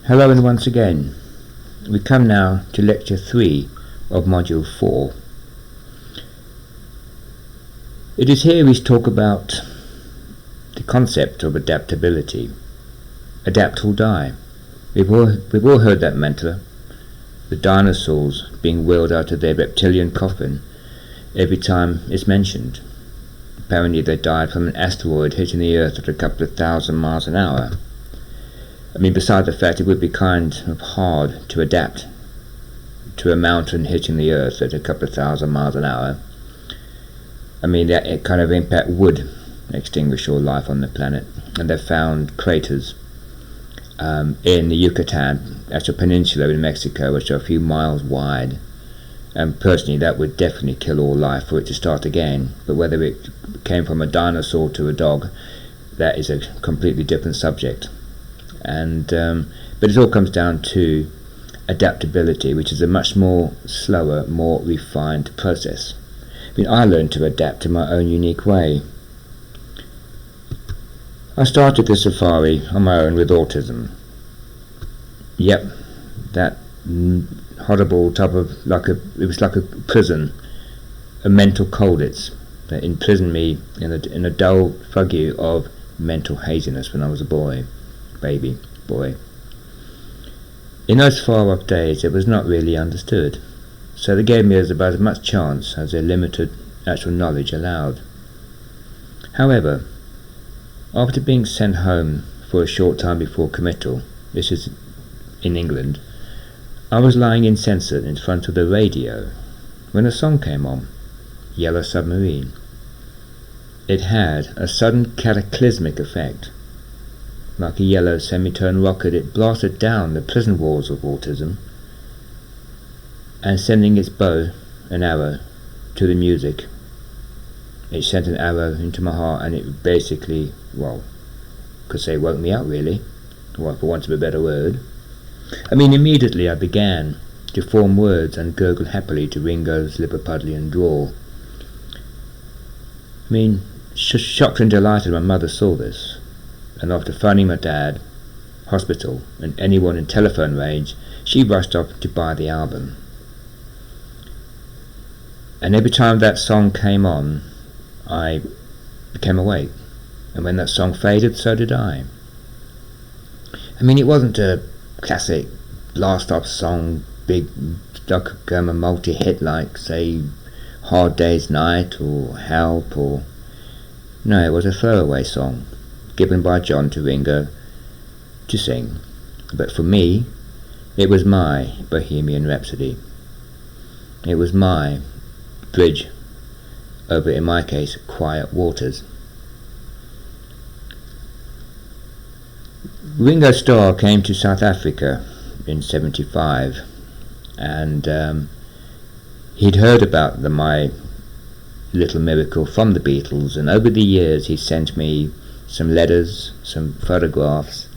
Hello, and once again, we come now to lecture 3 of module 4. It is here we talk about the concept of adaptability. Adapt or die. We've all heard that mantra, the dinosaurs being wheeled out of their reptilian coffin every time it's mentioned. Apparently they died from an asteroid hitting the Earth at a couple of thousand miles an hour. I mean, beside the fact it would be kind of hard to adapt to a mountain hitting the Earth at a couple of thousand miles an hour. I mean, that kind of impact would extinguish all life on the planet. And they've found craters in the Yucatan, that's a peninsula in Mexico, which are a few miles wide. And personally, that would definitely kill all life for it to start again. But whether it came from a dinosaur to a dog, that is a completely different subject. And but it all comes down to adaptability, which is a much more slower, more refined process. I mean, I learned to adapt in my own unique way. I started the safari on my own with autism. Yep, that horrible type of it was like a prison, a mental colditz that imprisoned me in a dull foggy of mental haziness when I was a baby boy. In those far off days it was not really understood, so they gave me about as much chance as their limited actual knowledge allowed. However, after being sent home for a short time before committal, this is in England, I was lying insensate in front of the radio when a song came on, Yellow Submarine. It had a sudden cataclysmic effect. Like a yellow semitone rocket, it blasted down the prison walls of autism, and sending its bow and arrow to the music. It sent an arrow into my heart, and it basically, could say woke me up really, for want of a better word. I mean, immediately I began to form words and gurgle happily to Ringo's Liverpudlian drawl. I mean, shocked and delighted my mother saw this, and after phoning my dad, hospital, and anyone in telephone range, she rushed off to buy the album. And every time that song came on, I became awake, and when that song faded, so did I. I mean, it wasn't a classic blast-off song, big Stockholm multi-hit like, say, Hard Day's Night or Help, or... No, it was a throwaway song, given by John to Ringo to sing. But for me, it was my Bohemian Rhapsody. It was my bridge over, in my case, quiet waters. Ringo Starr came to South Africa in '75, and he'd heard about my little miracle from the Beatles, and over the years he sent me some letters, some photographs,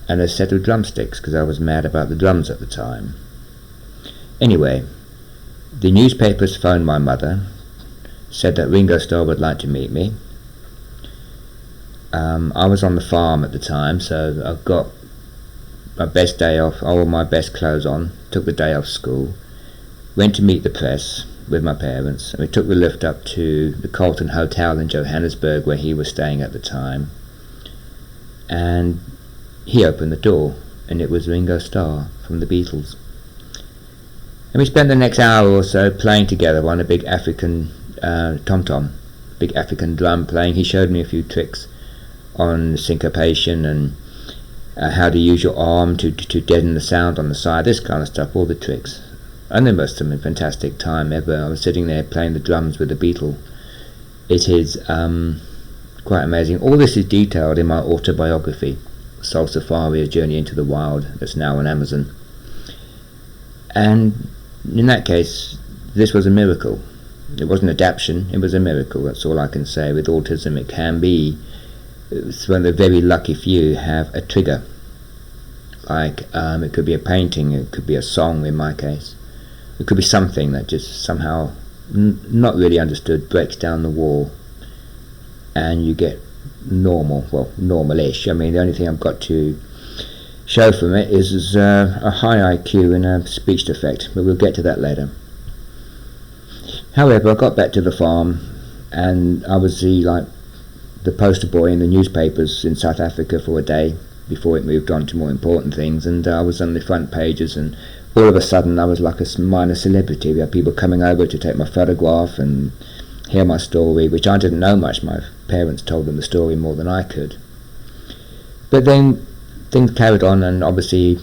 and a set of drumsticks, because I was mad about the drums at the time. Anyway, the newspapers phoned my mother, said that Ringo Starr would like to meet me. I was on the farm at the time, so I got my best day off, all my best clothes on, took the day off school, went to meet the press with my parents, and we took the lift up to the Carlton Hotel in Johannesburg where he was staying at the time, and he opened the door, and it was Ringo Starr from the Beatles. And we spent the next hour or so playing together on a big African tom-tom, big African drum playing. He showed me a few tricks on syncopation and how to use your arm to deaden the sound on the side, this kind of stuff, all the tricks. And it must have been a fantastic time ever. I was sitting there playing the drums with the Beatle. It is quite amazing. All this is detailed in my autobiography, Soul Safari, A Journey into the Wild, that's now on Amazon. And in that case, this was a miracle. It wasn't adaptation, it was a miracle, that's all I can say. With autism it can be, it's one of the very lucky few have a trigger. Like, it could be a painting, it could be a song in my case. It could be something that just somehow, not really understood, breaks down the wall, and you get normal, well, normal-ish. I mean, the only thing I've got to show from it is a high IQ and a speech defect, but we'll get to that later. However, I got back to the farm, and I was the poster boy in the newspapers in South Africa for a day before it moved on to more important things, and I was on the front pages, and all of a sudden I was like a minor celebrity. We had people coming over to take my photograph and hear my story, which I didn't know much. My parents told them the story more than I could. But then things carried on, and obviously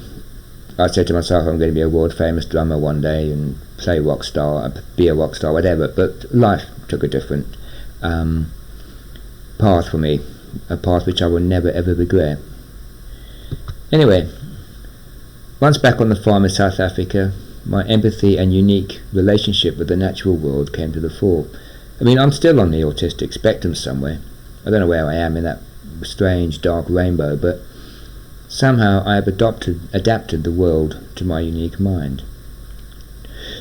I said to myself, I'm going to be a world famous drummer one day and play rock star, be a rock star, whatever. But life took a different path for me, a path which I will never ever regret. Anyway, once back on the farm in South Africa, my empathy and unique relationship with the natural world came to the fore. I mean, I'm still on the autistic spectrum somewhere. I don't know where I am in that strange dark rainbow, but somehow I have adapted the world to my unique mind.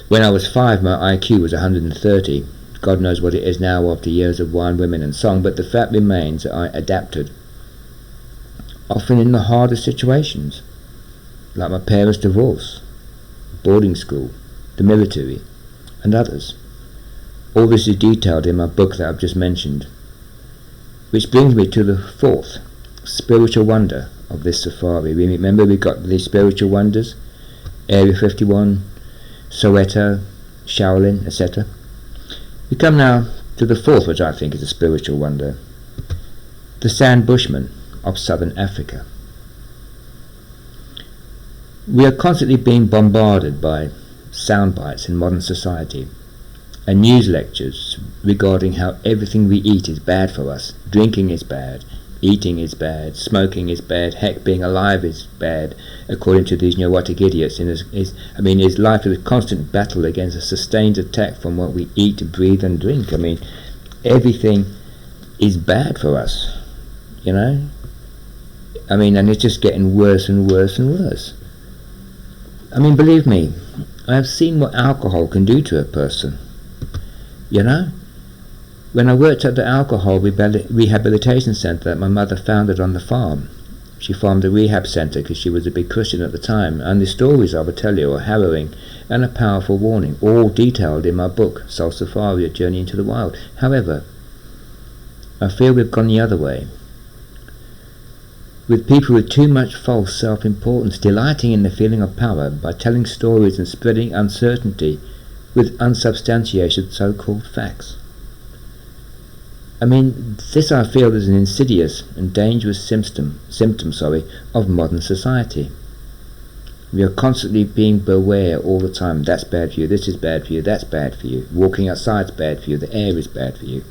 When I was 5, my IQ was 130. God knows what it is now after years of wine, women and song, but the fact remains that I adapted, often in the hardest situations, like my parents' divorce, boarding school, the military, and others. All this is detailed in my book that I've just mentioned, which brings me to the 4th spiritual wonder of this safari. Remember, we got these spiritual wonders, Area 51, Soweto, Shaolin, etc. We come now to the 4th, which I think is a spiritual wonder, the Sand Bushmen of Southern Africa. We are constantly being bombarded by sound bites in modern society and news lectures regarding how everything we eat is bad for us. Drinking is bad, eating is bad, smoking is bad, heck, being alive is bad, according to these neurotic idiots. And his life is a constant battle against a sustained attack from what we eat, breathe and drink. I mean, everything is bad for us, you know? I mean, and it's just getting worse and worse and worse. I mean, believe me, I have seen what alcohol can do to a person, you know? When I worked at the alcohol rehabilitation centre that my mother founded on the farm, she formed a rehab centre because she was a big Christian at the time, and the stories I will tell you are harrowing and a powerful warning, all detailed in my book, Soul Safari, A Journey into the Wild. However, I feel we've gone the other way, with people with too much false self-importance delighting in the feeling of power by telling stories and spreading uncertainty with unsubstantiated so-called facts. I mean, this I feel is an insidious and dangerous symptom of modern society. We are constantly being beware all the time. That's bad for you, this is bad for you, that's bad for you. Walking outside's bad for you, the air is bad for you.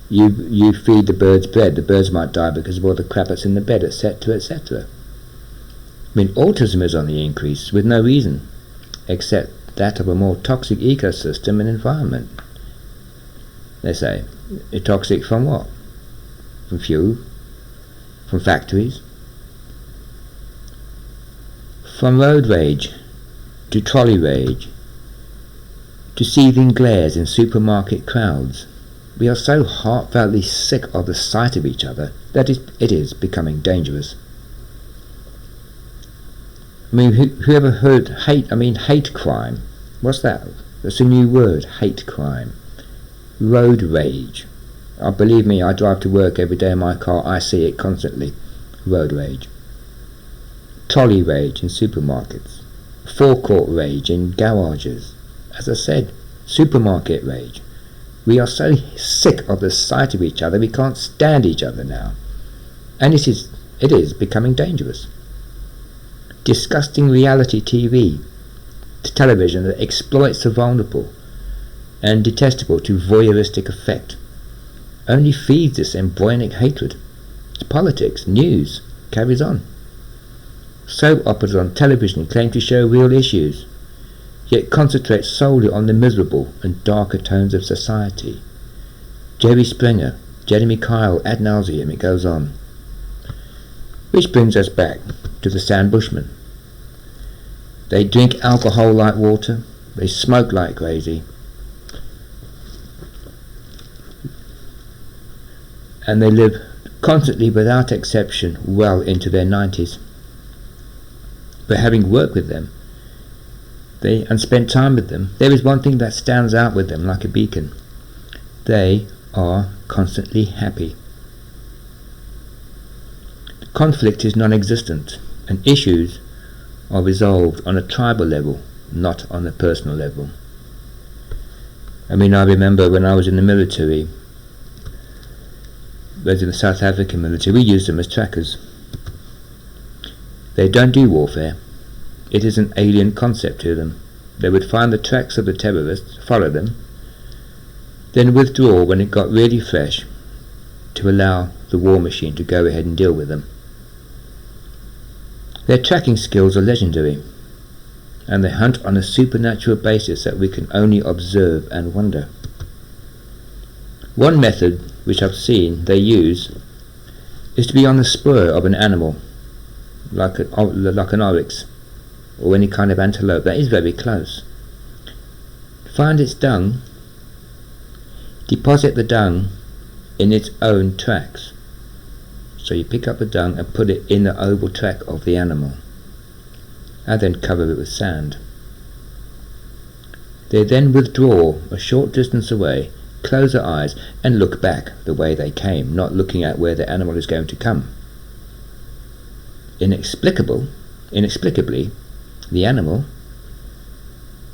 You feed the birds bread, the birds might die because of all the crap that's in the bed, etc., etc. I mean, autism is on the increase with no reason, except that of a more toxic ecosystem and environment. They say, toxic from what? From fuel? From factories? From road rage, to trolley rage, to seething glares in supermarket crowds. We are so heartfeltly sick of the sight of each other that it is becoming dangerous. I mean, who ever heard hate crime? What's that? That's a new word, hate crime. Road rage. Believe me, I drive to work every day in my car, I see it constantly. Road rage. Trolley rage in supermarkets. Forecourt rage in garages. As I said, supermarket rage. We are so sick of the sight of each other, we can't stand each other now. And it is becoming dangerous. Disgusting reality TV, television that exploits the vulnerable and detestable to voyeuristic effect, only feeds this embryonic hatred. Politics, news, carries on. Soap operas on television claim to show real issues, yet concentrate solely on the miserable and darker tones of society. Jerry Springer, Jeremy Kyle, ad nauseum, it goes on. Which brings us back to the Sand Bushmen. They drink alcohol like water, they smoke like crazy, and they live constantly, without exception, well into their 90s. But having worked with them and spent time with them, there is one thing that stands out with them like a beacon. They are constantly happy. Conflict is non-existent, and issues are resolved on a tribal level, not on a personal level. I remember when I was in the military, I was in the South African military, we used them as trackers. They don't do warfare. It is an alien concept to them. They would find the tracks of the terrorists, follow them, then withdraw when it got really fresh to allow the war machine to go ahead and deal with them. Their tracking skills are legendary, and they hunt on a supernatural basis that we can only observe and wonder. One method which I've seen they use is to be on the spur of an animal, like an oryx or any kind of antelope that is very close. Find its dung, deposit the dung in its own tracks. So you pick up the dung and put it in the oval track of the animal, and then cover it with sand. They then withdraw a short distance away, close their eyes and look back the way they came, not looking at where the animal is going to come. Inexplicably, the animal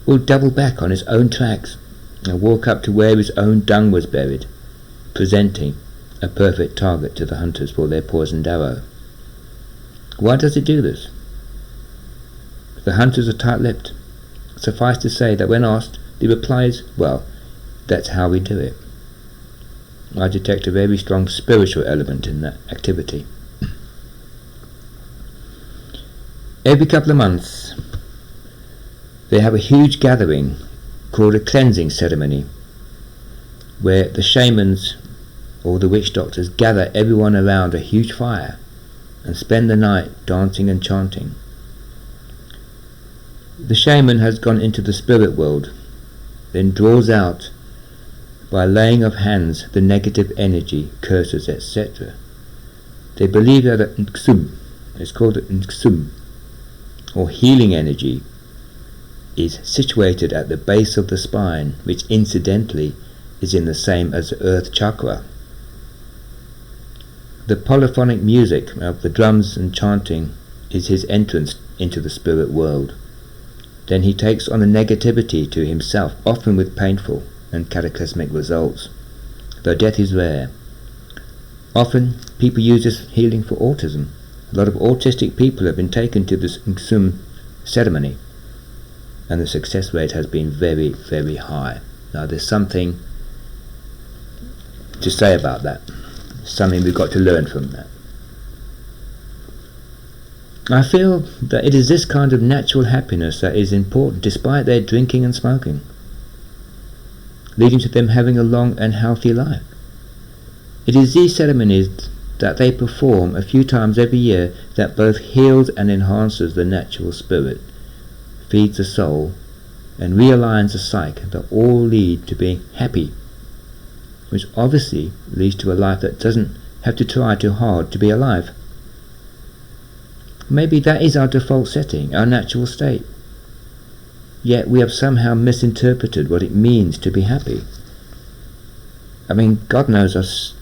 will double back on its own tracks and walk up to where his own dung was buried, presenting a perfect target to the hunters for their poisoned arrow. Why does it do this? The hunters are tight-lipped. Suffice to say that when asked, the reply is, well, that's how we do it. I detect a very strong spiritual element in that activity. Every couple of months, they have a huge gathering called a cleansing ceremony, where the shamans or the witch doctors gather everyone around a huge fire and spend the night dancing and chanting. The shaman has gone into the spirit world, then draws out, by laying of hands, the negative energy, curses, etc. They believe that it's called Nksum, or healing energy, is situated at the base of the spine, which incidentally is in the same as the earth chakra. The polyphonic music of the drums and chanting is his entrance into the spirit world. Then he takes on the negativity to himself, often with painful and cataclysmic results, though death is rare. Often people use this healing for autism. A lot of autistic people have been taken to this Nksum ceremony, and the success rate has been very, very high. Now there's something to say about that. Something we've got to learn from that. I feel that it is this kind of natural happiness that is important despite their drinking and smoking, leading to them having a long and healthy life. It is these ceremonies that they perform a few times every year that both heals and enhances the natural spirit, feeds the soul, and realigns the psyche, that all lead to being happy, which obviously leads to a life that doesn't have to try too hard to be alive. Maybe that is our default setting, our natural state. Yet we have somehow misinterpreted what it means to be happy. God knows us.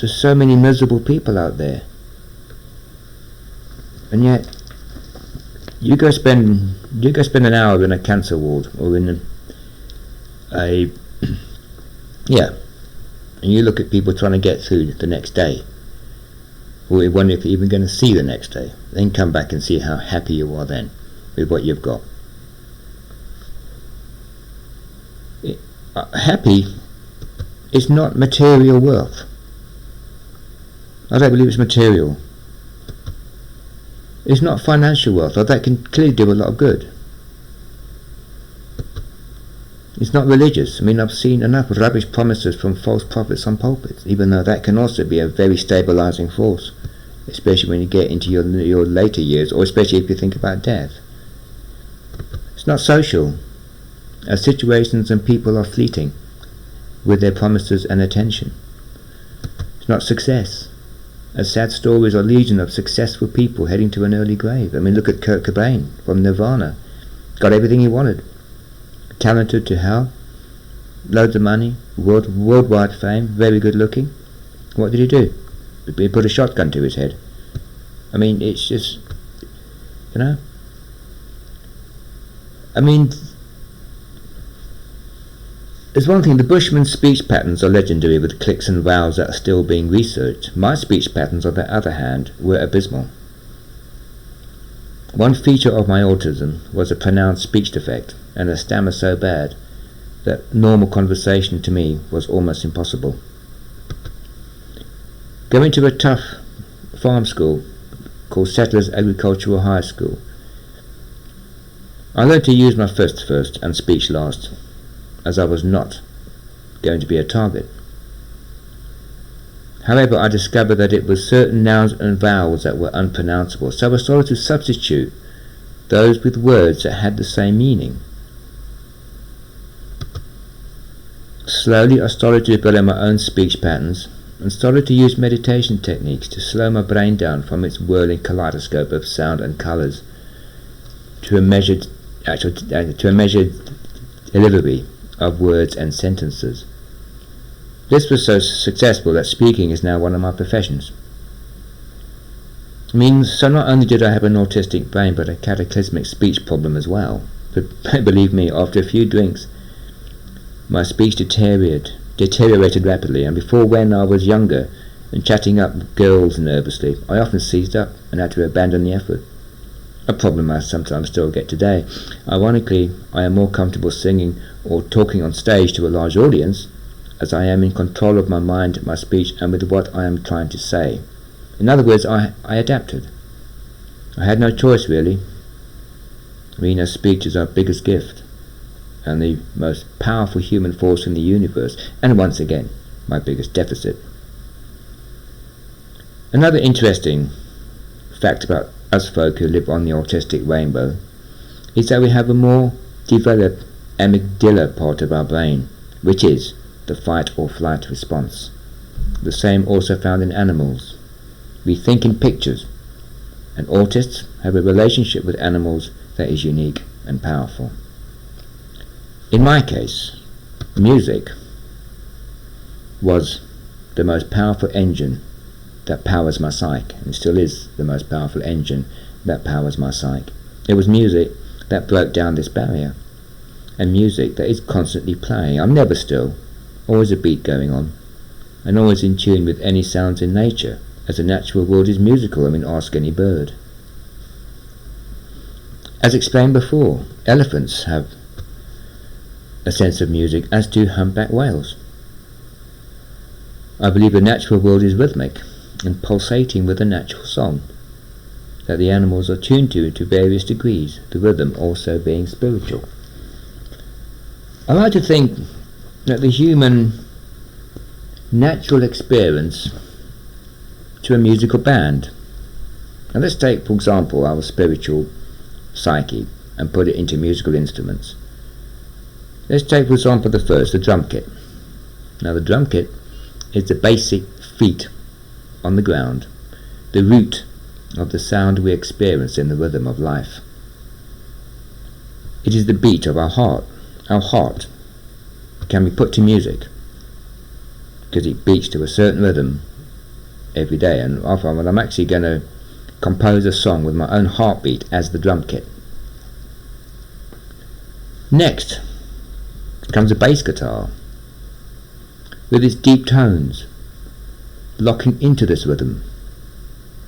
There's so many miserable people out there. And yet, you go spend an hour in a cancer ward or in and you look at people trying to get through the next day, or you wonder if you're even going to see the next day. Then come back and see how happy you are then with what you've got. Happy is not material wealth. I don't believe it's material. It's not financial wealth, although that can clearly do a lot of good. It's not religious. I've seen enough rubbish promises from false prophets on pulpits, even though that can also be a very stabilizing force, especially when you get into your later years, or especially if you think about death. It's not social, as situations and people are fleeting with their promises and attention. It's not success. as sad stories are legion of successful people heading to an early grave. I mean, look at Kurt Cobain from Nirvana. Got everything he wanted. Talented to hell. Loads of money. Worldwide fame. Very good looking. What did he do? He put a shotgun to his head. I mean, it's just, you know. I mean, there's one thing, the Bushman's speech patterns are legendary with clicks and vowels that are still being researched. My speech patterns, on the other hand, were abysmal. One feature of my autism was a pronounced speech defect and a stammer so bad that normal conversation to me was almost impossible. Going to a tough farm school called Settlers Agricultural High School, I learned to use my fists first and speech last, as I was not going to be a target. However, I discovered that it was certain nouns and vowels that were unpronounceable, so I started to substitute those with words that had the same meaning. Slowly I started to develop my own speech patterns and started to use meditation techniques to slow my brain down from its whirling kaleidoscope of sound and colours to a measured delivery of words and sentences. This was so successful that speaking is now one of my professions. I mean, so not only did I have an autistic brain, but a cataclysmic speech problem as well. But believe me, after a few drinks, my speech deteriorated rapidly, and before, when I was younger and chatting up girls nervously, I often seized up and had to abandon the effort. A problem I sometimes still get today. Ironically, I am more comfortable singing or talking on stage to a large audience, as I am in control of my mind, my speech, and with what I am trying to say. In other words, I adapted. I had no choice, really. I mean, speech is our biggest gift and the most powerful human force in the universe, and once again, my biggest deficit. Another interesting fact about us folk who live on the autistic rainbow is that we have a more developed amygdala part of our brain, which is the fight or flight response. The same also found in animals. We think in pictures, and autists have a relationship with animals that is unique and powerful. In my case, music was the most powerful engine that powers my psyche, and still is the most powerful engine that powers my psyche. It was music that broke down this barrier, and music that is constantly playing. I'm never still, always a beat going on, and always in tune with any sounds in nature, as the natural world is musical. I mean, ask any bird. As explained before, elephants have a sense of music, as do humpback whales. I believe the natural world is rhythmic and pulsating with a natural song that the animals are tuned to various degrees, the rhythm also being spiritual. I like to think that the human natural experience to a musical band. Now let's take, for example, our spiritual psyche and put it into musical instruments. Let's take, for example, the first, the drum kit. Now the drum kit is the basic feet on the ground, the root of the sound we experience in the rhythm of life. It is the beat of our heart. Our heart can be put to music because it beats to a certain rhythm every day, and often I'm actually going to compose a song with my own heartbeat as the drum kit. Next comes a bass guitar with its deep tones locking into this rhythm,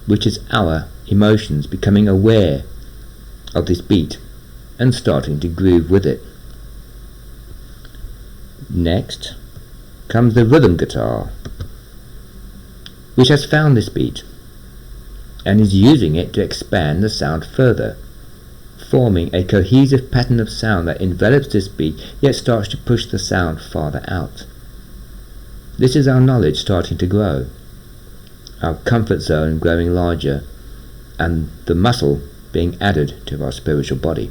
which is our emotions becoming aware of this beat and starting to groove with it. Next comes the rhythm guitar, which has found this beat and is using it to expand the sound further, forming a cohesive pattern of sound that envelops this beat yet starts to push the sound farther out. This is our knowledge starting to grow, our comfort zone growing larger, and the muscle being added to our spiritual body.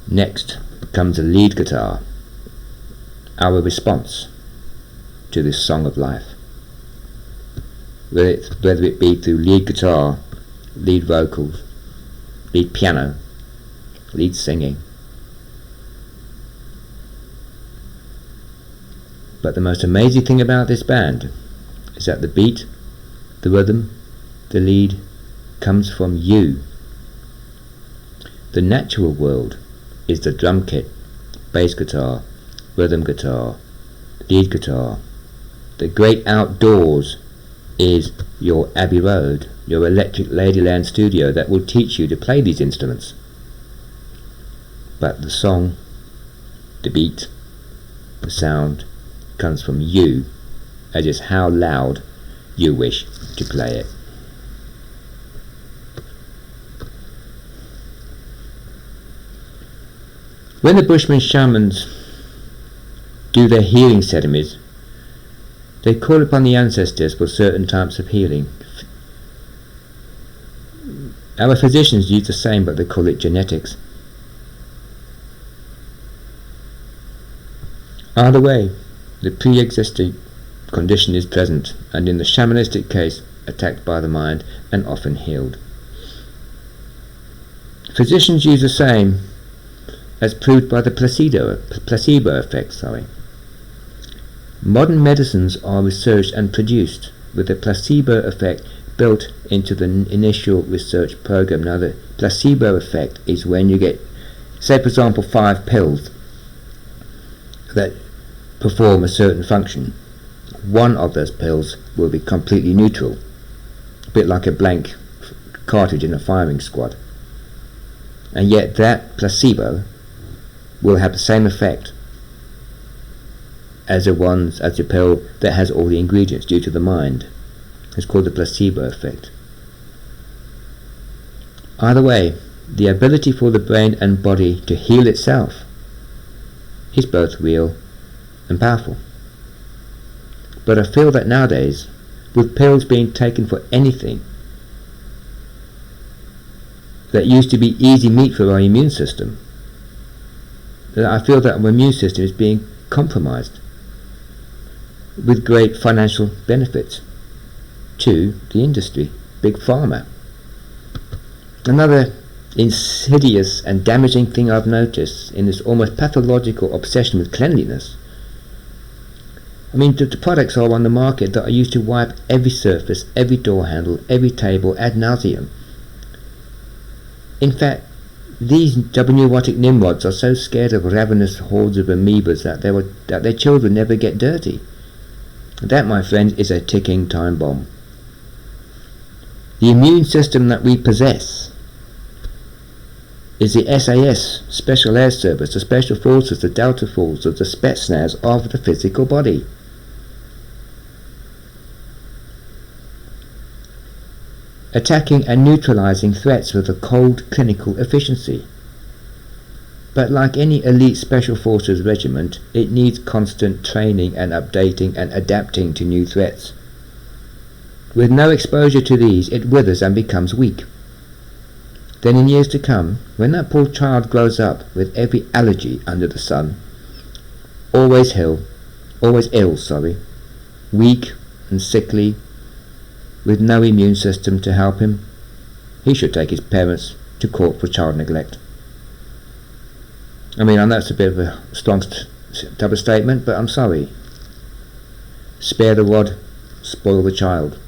Next comes a lead guitar, our response to this song of life. whether it be through lead guitar, lead vocals, lead piano, lead singing. But the most amazing thing about this band is that the beat, the rhythm, the lead comes from you. The natural world is the drum kit, bass guitar, rhythm guitar, lead guitar. The great outdoors is your Abbey Road, your electric Ladyland studio that will teach you to play these instruments. But the song, the beat, the sound comes from you, as is how loud you wish to play it. When the Bushman shamans do their healing ceremonies, they call upon the ancestors for certain types of healing. Our physicians use the same, but they call it genetics. Either way, the pre-existing condition is present, and in the shamanistic case, attacked by the mind and often healed. Physicians use the same, as proved by the placebo effect. Modern medicines are researched and produced with the placebo effect built into the initial research program. Now, the placebo effect is when you get, say for example, 5 pills that perform a certain function. One of those pills will be completely neutral, a bit like a blank cartridge in a firing squad. And yet that placebo will have the same effect as the pill that has all the ingredients due to the mind. It's called the placebo effect. Either way, the ability for the brain and body to heal itself is both real and powerful. But I feel that nowadays, with pills being taken for anything that used to be easy meat for our immune system, that I feel that our immune system is being compromised with great financial benefits to the industry, big pharma. Another insidious and damaging thing I've noticed in this almost pathological obsession with cleanliness. I mean, the products are on the market that are used to wipe every surface, every door handle, every table ad nauseum. In fact, these neurotic nimrods are so scared of ravenous hordes of amoebas that their children never get dirty. That, my friend, is a ticking time bomb. The immune system that we possess is the SAS, Special Air Service, the Special Forces, the Delta Forces, the Spetsnaz of the physical body. Attacking and neutralizing threats with a cold clinical efficiency. But like any elite Special Forces regiment, it needs constant training and updating and adapting to new threats. With no exposure to these, it withers and becomes weak. Then in years to come, when that poor child grows up with every allergy under the sun, always ill, weak and sickly, with no immune system to help him, he should take his parents to court for child neglect. I mean, I know it's a bit of a strong type of statement, but I'm sorry. Spare the rod, spoil the child.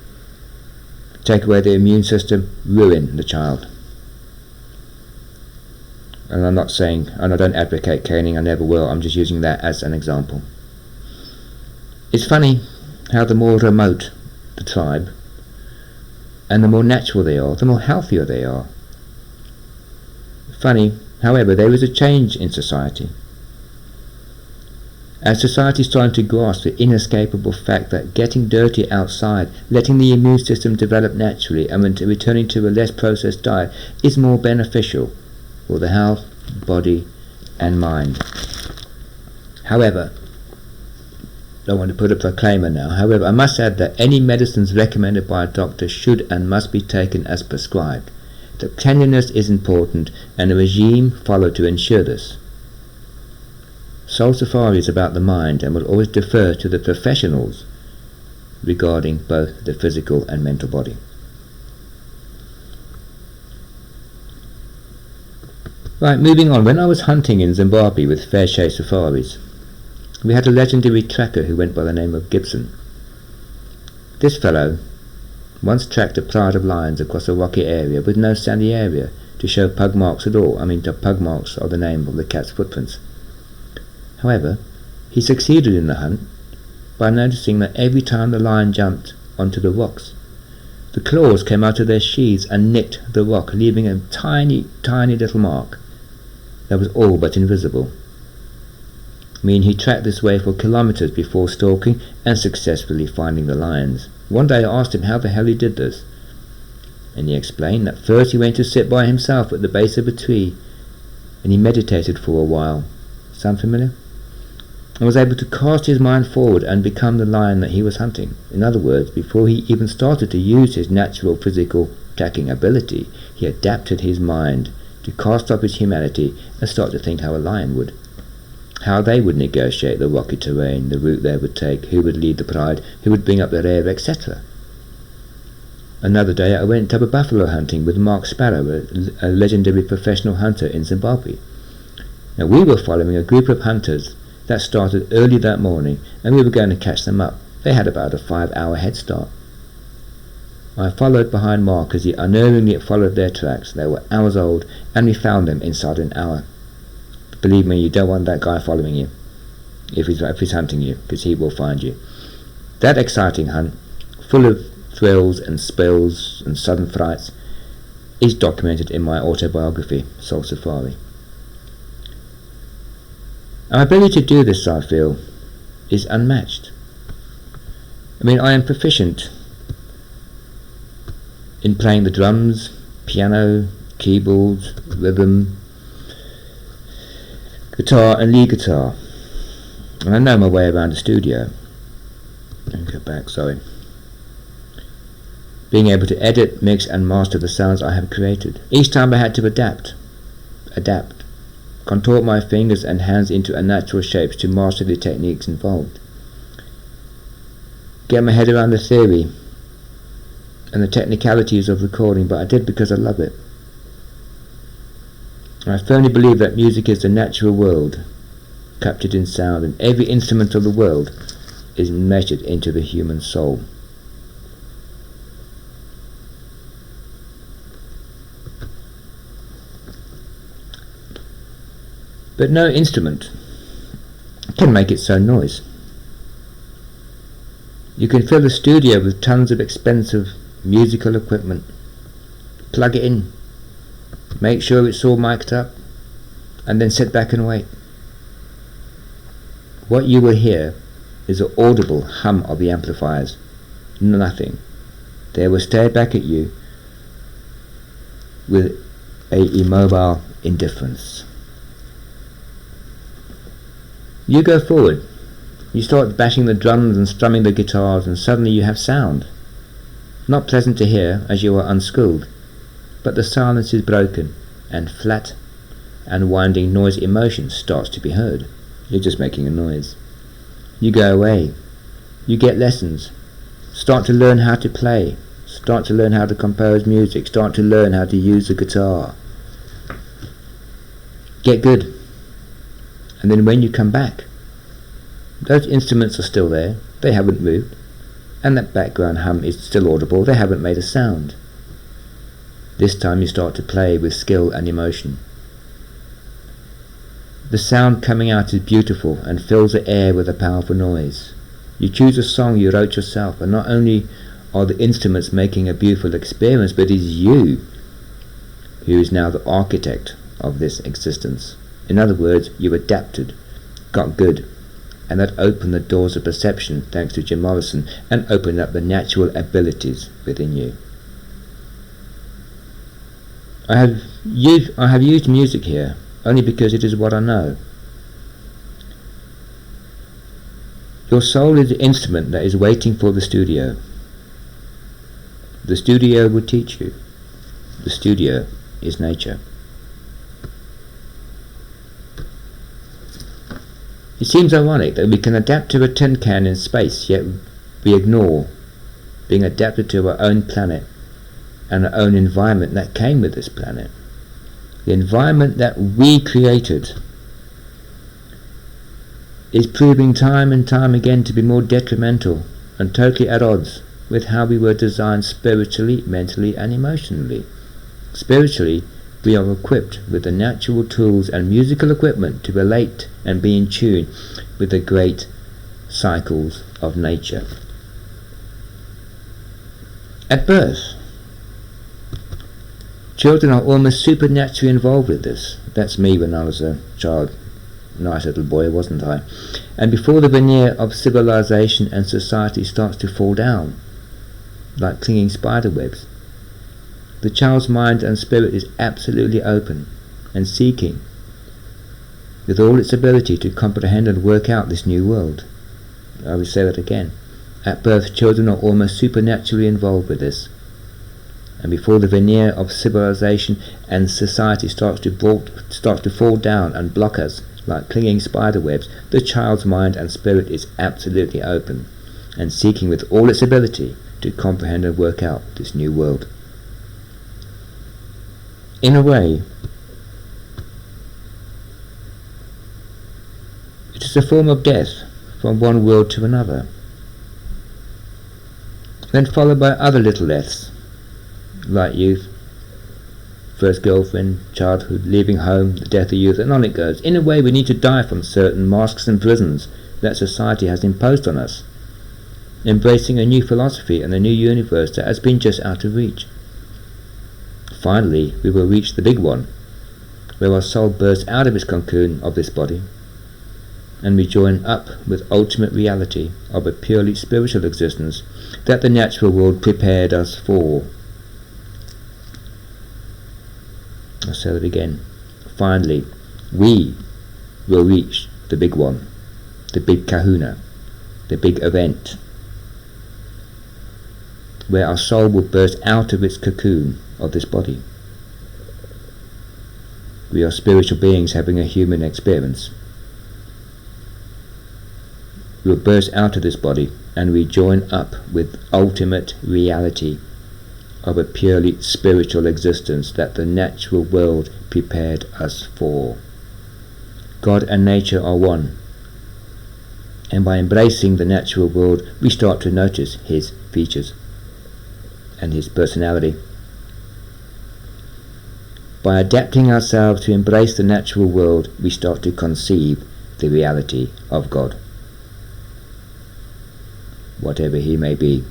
Take away the immune system, ruin the child. And I'm not saying, and I don't advocate caning, I never will, I'm just using that as an example. It's funny how the more remote the tribe, and the more natural they are, the more healthier they are. Funny, however, there is a change in society. As society is starting to grasp the inescapable fact that getting dirty outside, letting the immune system develop naturally, and returning to a less processed diet is more beneficial for the health, body, and mind. However, I don't want to put a proclaimer now. However, I must add that any medicines recommended by a doctor should and must be taken as prescribed. That cleanliness is important and a regime followed to ensure this. Soul Safari is about the mind and will always defer to the professionals regarding both the physical and mental body. Right, moving on. When I was hunting in Zimbabwe with fair shade safaris, we had a legendary tracker who went by the name of Gibson. This fellow once tracked a pride of lions across a rocky area with no sandy area to show pug marks at all. The pug marks are the name of the cat's footprints. However, he succeeded in the hunt by noticing that every time the lion jumped onto the rocks, the claws came out of their sheaths and nicked the rock, leaving a tiny, tiny little mark that was all but invisible. He tracked this way for kilometers before stalking and successfully finding the lions. One day I asked him how the hell he did this, and he explained that first he went to sit by himself at the base of a tree and he meditated for a while. Sound familiar? And was able to cast his mind forward and become the lion that he was hunting. In other words, before he even started to use his natural physical tracking ability, he adapted his mind to cast off his humanity and start to think how a lion would. How they would negotiate the rocky terrain, the route they would take, who would lead the pride, who would bring up the rear, etc. Another day I went to buffalo hunting with Mark Sparrow, a legendary professional hunter in Zimbabwe. Now we were following a group of hunters that started early that morning, and we were going to catch them up. They had about a 5-hour head start. I followed behind Mark as he unerringly followed their tracks. They were hours old, and we found them inside an hour. Believe me, you don't want that guy following you if he's hunting you, because he will find you. That exciting hunt, full of thrills and spills and sudden frights, is documented in my autobiography, Soul Safari. Our ability to do this, I feel, is unmatched. I am proficient in playing the drums, piano, keyboards, rhythm, guitar and lead guitar. And I know my way around the studio. Let me go back, sorry. Being able to edit, mix and master the sounds I have created. Each time I had to adapt, contort my fingers and hands into unnatural shapes to master the techniques involved. Get my head around the theory and the technicalities of recording, but I did because I love it. I firmly believe that music is the natural world, captured in sound, and every instrument of the world is measured into the human soul. But no instrument can make its own noise. You can fill a studio with tons of expensive musical equipment, plug it in, make sure it's all mic'd up, and then sit back and wait. What you will hear is an audible hum of the amplifiers. Nothing. They will stare back at you with a immobile indifference. You go forward, you start bashing the drums and strumming the guitars, and suddenly you have sound. Not pleasant to hear as you are unschooled, but the silence is broken, and flat and winding noise emotion starts to be heard. You're just making a noise. You go away, you get lessons, start to learn how to play, start to learn how to compose music, start to learn how to use the guitar. Get good. And then when you come back, those instruments are still there, they haven't moved, and that background hum is still audible, they haven't made a sound. This time you start to play with skill and emotion. The sound coming out is beautiful and fills the air with a powerful noise. You choose a song you wrote yourself, and not only are the instruments making a beautiful experience, but it is you who is now the architect of this existence. In other words, you adapted, got good, and that opened the doors of perception, thanks to Jim Morrison, and opened up the natural abilities within you. I have used music here only because it is what I know. Your soul is the instrument that is waiting for the studio. The studio will teach you. The studio is nature. It seems ironic that we can adapt to a tin can in space, yet we ignore being adapted to our own planet and our own environment that came with this planet. The environment that we created is proving time and time again to be more detrimental and totally at odds with how we were designed spiritually, mentally and emotionally. Spiritually, we are equipped with the natural tools and musical equipment to relate and be in tune with the great cycles of nature. At birth, children are almost supernaturally involved with this. That's me when I was a child. Nice little boy, wasn't I? And before the veneer of civilization and society starts to fall down, like clinging spider webs, the child's mind and spirit is absolutely open and seeking with all its ability to comprehend and work out this new world. I will say that again. At birth, children are almost supernaturally involved with this. And before the veneer of civilization and society starts to fall down and block us like clinging spider webs, the child's mind and spirit is absolutely open and seeking with all its ability to comprehend and work out this new world. In a way, it is a form of death from one world to another, then followed by other little deaths, like youth, first girlfriend, childhood, leaving home, the death of youth, and on it goes. In a way, we need to die from certain masks and prisons that society has imposed on us, embracing a new philosophy and a new universe that has been just out of reach. Finally, we will reach the big one, where our soul bursts out of its cocoon of this body, and we join up with ultimate reality of a purely spiritual existence that the natural world prepared us for. I'll say that again. Finally, we will reach the big one, the big kahuna, the big event, where our soul will burst out of its cocoon of this body. We are spiritual beings having a human experience. We will burst out of this body and we join up with ultimate reality of a purely spiritual existence that the natural world prepared us for. God and nature are one, and by embracing the natural world we start to notice his features and his personality. By adapting ourselves to embrace the natural world, we start to conceive the reality of God, whatever he may be.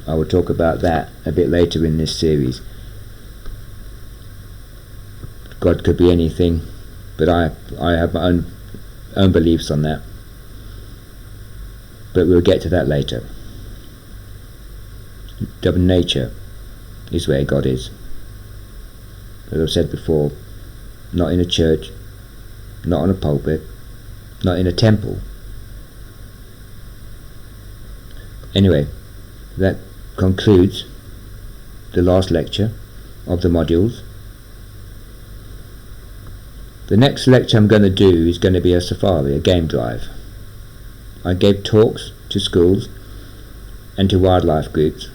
I will talk about that a bit later in this series. God could be anything, but I have my own beliefs on that. But we'll get to that later. Nature is where God is. As I've said before, not in a church, not on a pulpit, not in a temple. Anyway, that concludes the last lecture of the modules. The next lecture I'm going to do is going to be a safari, a game drive. I gave talks to schools and to wildlife groups,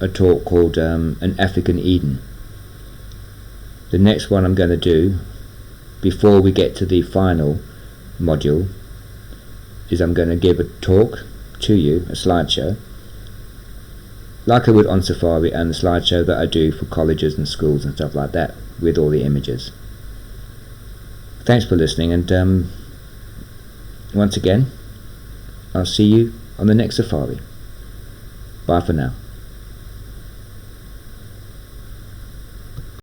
a talk called An African Eden. The next one I'm going to do, before we get to the final module, is I'm going to give a talk to you, a slideshow, like I would on Safari, and the slideshow that I do for colleges and schools and stuff like that, with all the images. Thanks for listening, and once again, I'll see you on the next Safari. Bye for now.